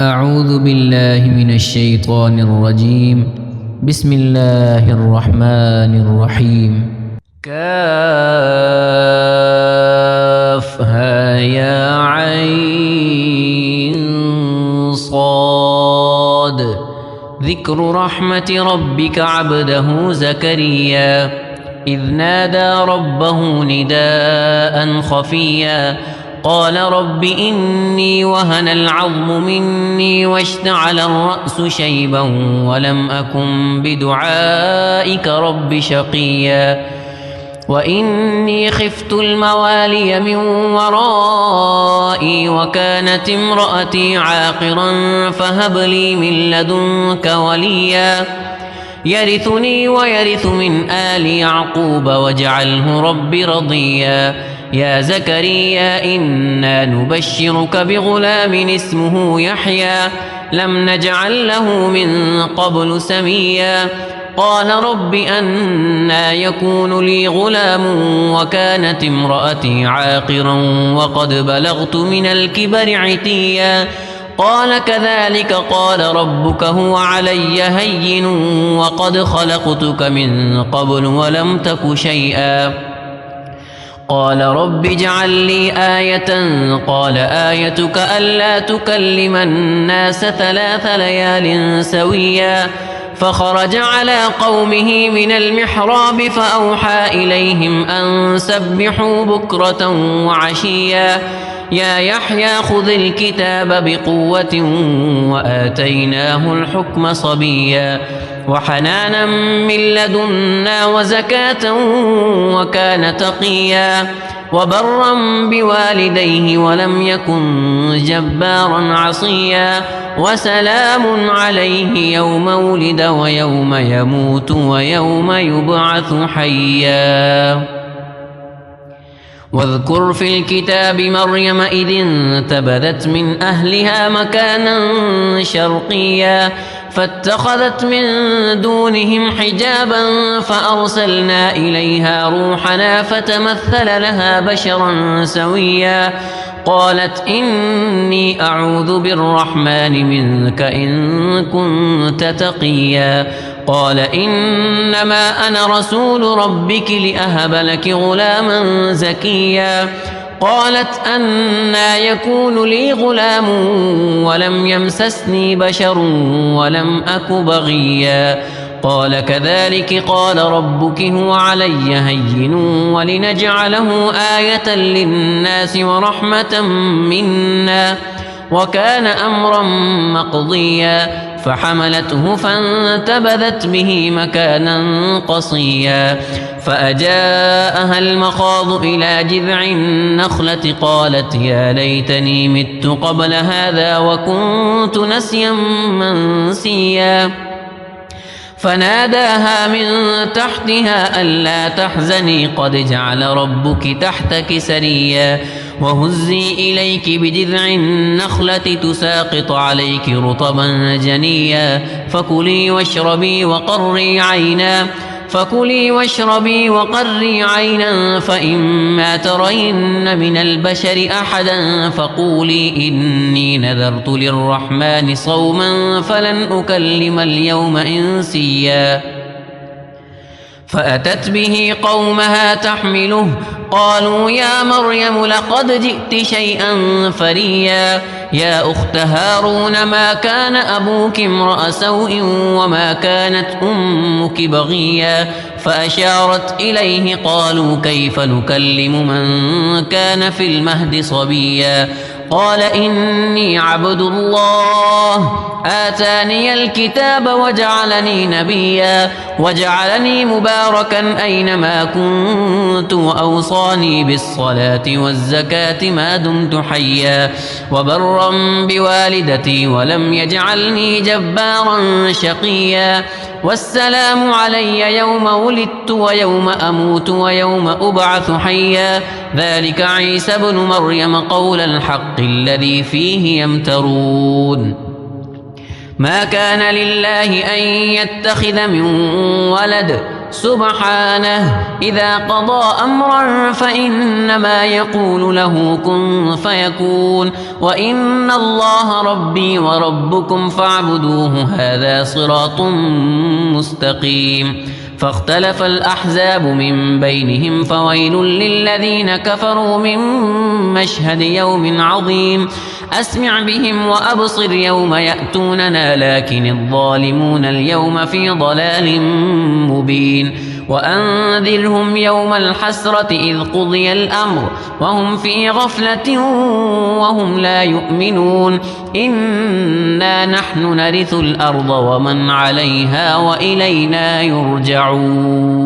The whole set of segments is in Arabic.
أعوذ بالله من الشيطان الرجيم. بسم الله الرحمن الرحيم. كافها يا عين صاد. ذكر رحمة ربك عبده زكريا إذ نادى ربه نداء خفيا قال رب إني وهن العظم مني واشتعل الرأس شيبا ولم أكن بدعائك رب شقيا وإني خفت الموالي من ورائي وكانت امرأتي عاقرا فهب لي من لدنك وليا يرثني ويرث من آل يعقوب واجعله رب رضيا يا زكريا إنا نبشرك بغلام اسمه يحيى لم نجعل له من قبل سميا قال رب أنى يكون لي غلام وكانت امرأتي عاقرا وقد بلغت من الكبر عتيا قال كذلك قال ربك هو علي هين وقد خلقتك من قبل ولم تك شيئا قال رب اجعل لي آية قال آيتك ألا تكلم الناس 3 ليال سويا فخرج على قومه من المحراب فأوحى إليهم أن سبحوا بكرة وعشيا يا يحيى خذ الكتاب بقوة وآتيناه الحكم صبيا وحنانا من لدنا وزكاة وكان تقيا وبرا بوالديه ولم يكن جبارا عصيا وسلام عليه يوم ولد ويوم يموت ويوم يبعث حيا واذكر في الكتاب مريم إذ انتبذت من أهلها مكانا شرقيا فاتخذت من دونهم حجابا فأرسلنا إليها روحنا فتمثل لها بشرا سويا قالت إني أعوذ بالرحمن منك إن كنت تقيا قال إنما أنا رسول ربك لأهب لك غلاما زكيا قالت أنى يكون لي غلام ولم يمسسني بشر ولم أك بغيا قال كذلك قال ربك هو علي هين ولنجعله آية للناس ورحمة منا وكان أمرا مقضيا فحملته فانتبذت به مكانا قصيا فأجاءها المخاض إلى جذع النخلة قالت يا ليتني مت قبل هذا وكنت نسيا منسيا فناداها من تحتها ألا تحزني قد جعل ربك تحتك سريا وهزي إليك بجذع النخلة تساقط عليك رطبا جنيا فكلي واشربي وقري عينا فإما ترين من البشر أحدا فقولي إني نذرت للرحمن صوما فلن أكلم اليوم إنسيا فأتت به قومها تحمله قالوا يا مريم لقد جئت شيئا فريا يا أخت هارون ما كان أبوك امرأ سوء وما كانت أمك بغيا فأشارت إليه قالوا كيف نكلم من كان في المهد صبيا قال إني عبد الله آتاني الكتاب وجعلني نبيا وجعلني مباركا أينما كنت وأوصاني بالصلاة والزكاة ما دمت حيا وبرا بوالدتي ولم يجعلني جبارا شقيا والسلام علي يوم ولدت ويوم أموت ويوم أبعث حيا ذلك عيسى ابن مريم قول الحق الذي فيه يمترون ما كان لله أن يتخذ من ولد سبحانه إذا قضى أمرا فإنما يقول له كن فيكون وإن الله ربي وربكم فاعبدوه هذا صراط مستقيم فاختلف الأحزاب من بينهم فويل للذين كفروا من مشهد يوم عظيم أسمع بهم وأبصر يوم يأتوننا لكن الظالمون اليوم في ضلال مبين وأنذرهم يوم الحسرة إذ قضي الأمر وهم في غفلة وهم لا يؤمنون إنا نحن نرث الأرض ومن عليها وإلينا يرجعون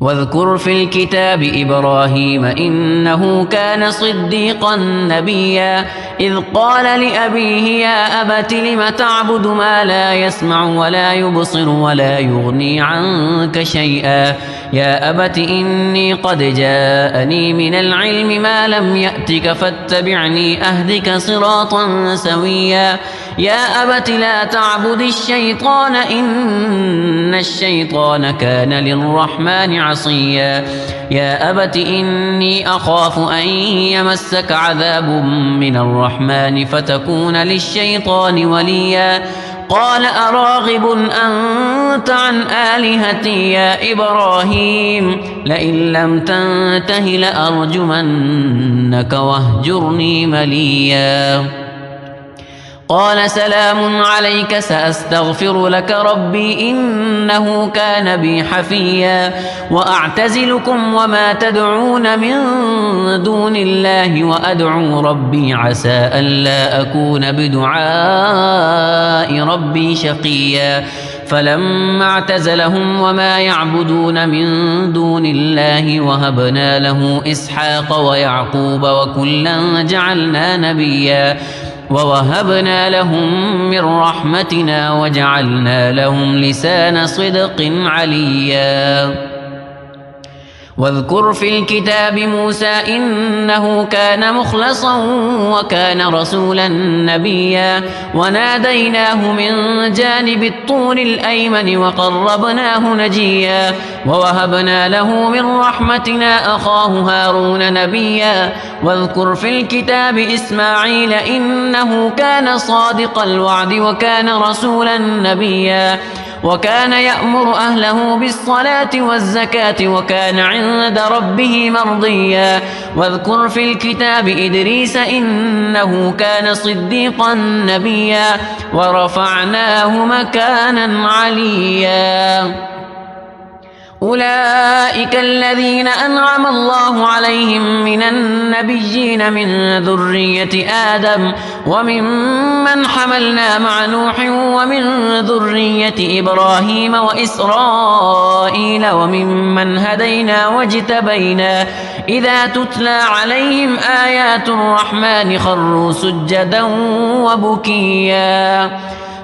واذكر في الكتاب إبراهيم إنه كان صديقا نبيا إذ قال لأبيه يا أبت لم تعبد ما لا يسمع ولا يبصر ولا يغني عنك شيئا يا أبت إني قد جاءني من العلم ما لم يأتك فاتبعني أهدك صراطا سويا يا أبت لا تعبد الشيطان إن الشيطان كان للرحمن عصيا يا أبت إني أخاف أن يمسك عذاب من الرحمن فتكون للشيطان وليا قال أراغب أنت عن آلهتي يا إبراهيم لئن لم تنته لأرجمنك واهجرني مليا قال سلام عليك سأستغفر لك ربي إنه كان بي حفيا وأعتزلكم وما تدعون من دون الله وأدعو ربي عسى ألا أكون بدعاء ربي شقيا فلما اعتزلهم وما يعبدون من دون الله وهبنا له إسحاق ويعقوب وكلا جعلنا نبيا ووهبنا لهم من رحمتنا وجعلنا لهم لسان صدق عليا واذكر في الكتاب موسى إنه كان مخلصا وكان رسولا نبيا وناديناه من جانب الطور الأيمن وقربناه نجيا ووهبنا له من رحمتنا أخاه هارون نبيا واذكر في الكتاب إسماعيل إنه كان صادق الوعد وكان رسولا نبيا وكان يأمر أهله بالصلاة والزكاة وكان عند ربه مرضيا واذكر في الكتاب إدريس إنه كان صديقا نبيا ورفعناه مكانا عليا أولئك الذين أنعم الله عليهم من النبيين من ذرية آدم وممن حملنا مع نوح ومن ذرية إبراهيم وإسرائيل وممن هدينا واجتبينا إذا تتلى عليهم آيات الرحمن خروا سجدا وبكيا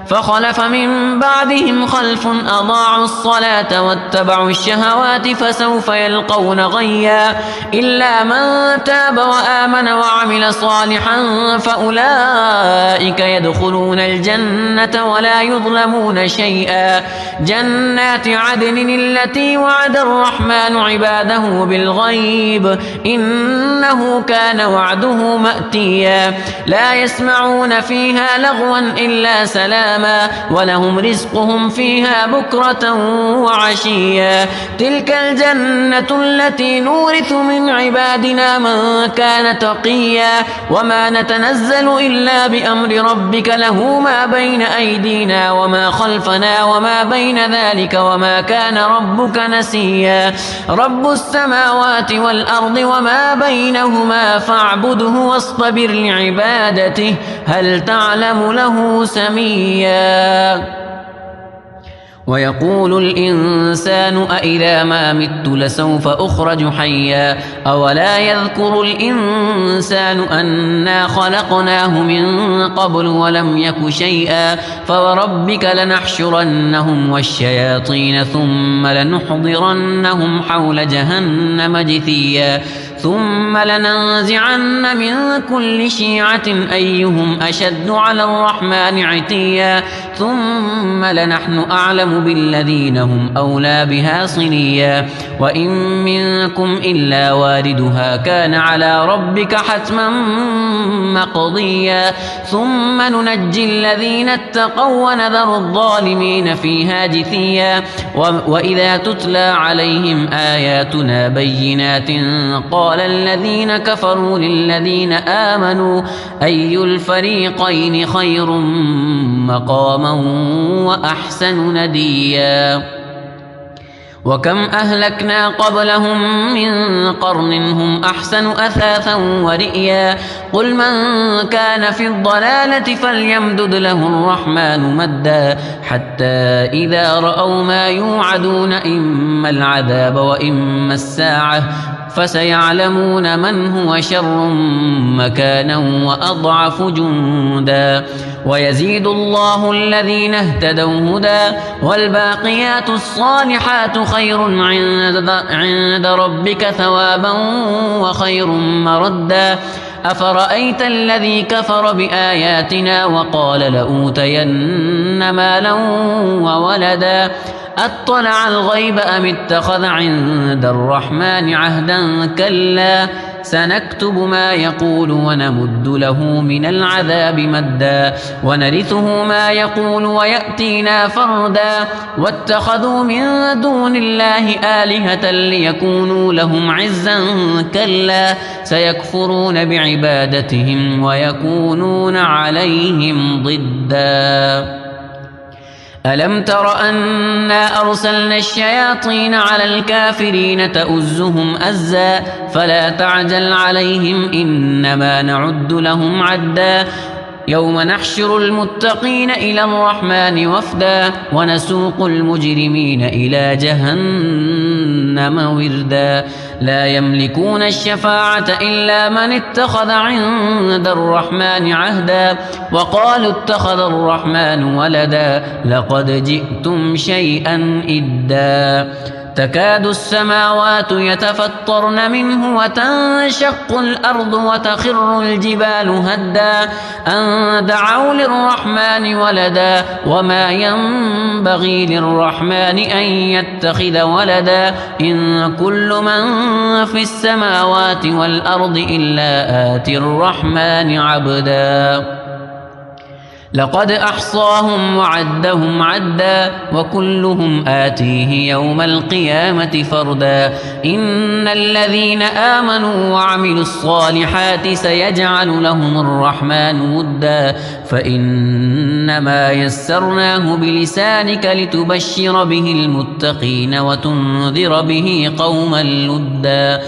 فخلف من بعدهم خلف أضاعوا الصلاة واتبعوا الشهوات فسوف يلقون غيا إلا من تاب وآمن وعمل صالحا فأولئك يدخلون الجنة ولا يظلمون شيئا جنات عدن التي وعد الرحمن عباده بالغيب إنه كان وعده مأتيا لا يسمعون فيها لغوا إلا سلاما ولهم رزقهم فيها بكرة وعشيا تلك الجنة التي نورث من عبادنا من كان تقيا وما نتنزل إلا بأمر ربك له ما بين أيدينا وما خلفنا وما بين ذلك وما كان ربك نسيا رب السماوات والأرض وما بينهما فاعبده واصطبر لعبادته هل تعلم له سميا ويقول الإنسان أإذا ما مت لسوف أخرج حيا أولا يذكر الإنسان أنا خلقناه من قبل ولم يك شيئا فوربك لنحشرنهم والشياطين ثم لنحضرنهم حول جهنم جثيا ثم لننزعن من كل شيعة أيهم أشد على الرحمن عتيا ثم لنحن أعلم بالذين هم أولى بها صليا وإن منكم إلا واردها كان على ربك حتما مقضيا ثم ننجي الذين اتقوا ونذر الظالمين فيها جثيا وإذا تتلى عليهم آياتنا بينات قال الذين كفروا للذين آمنوا أي الفريقين خير مقاما وأحسن نديا وكم أهلكنا قبلهم من قرن هم أحسن أثاثا ورئيا قل من كان في الضلالة فليمدد له الرحمن مدا حتى إذا رأوا ما يوعدون إما العذاب وإما الساعة فسيعلمون من هو شر مكانا وأضعف جندا ويزيد الله الذين اهتدوا هدى والباقيات الصالحات خير عند ربك ثوابا وخير مردا أفرأيت الذي كفر بآياتنا وقال لأوتين مالا وولدا أطلع الغيب أم اتخذ عند الرحمن عهدا كلا سنكتب ما يقول ونمد له من العذاب مدا ونرثه ما يقول ويأتينا فردا واتخذوا من دون الله آلهة ليكونوا لهم عزا كلا سيكفرون بعبادتهم ويكونون عليهم ضدا ألم تر أنا أرسلنا الشياطين على الكافرين تؤزهم أزا فلا تعجل عليهم إنما نعد لهم عدا يوم نحشر المتقين إلى الرحمن وفدا ونسوق المجرمين إلى جهنم وردا لا يملكون الشفاعة إلا من اتخذ عند الرحمن عهدا وقالوا اتخذ الرحمن ولدا لقد جئتم شيئا إدا تكاد السماوات يتفطرن منه وتنشق الأرض وتخر الجبال هدا أن دعوا للرحمن ولدا وما ينبغي للرحمن أن يتخذ ولدا إن كل من في السماوات والأرض إلا آتي الرحمن عبدا لقد أحصاهم وعدهم عدا وكلهم آتيه يوم القيامة فردا إن الذين آمنوا وعملوا الصالحات سيجعل لهم الرحمن ودا فإنما يسرناه بلسانك لتبشر به المتقين وتنذر به قوما لدا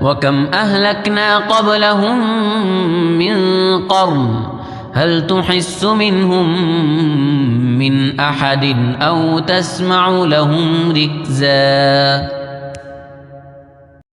وكم أهلكنا قبلهم من قرن هل تحس منهم من أحد أو تسمع لهم ركزا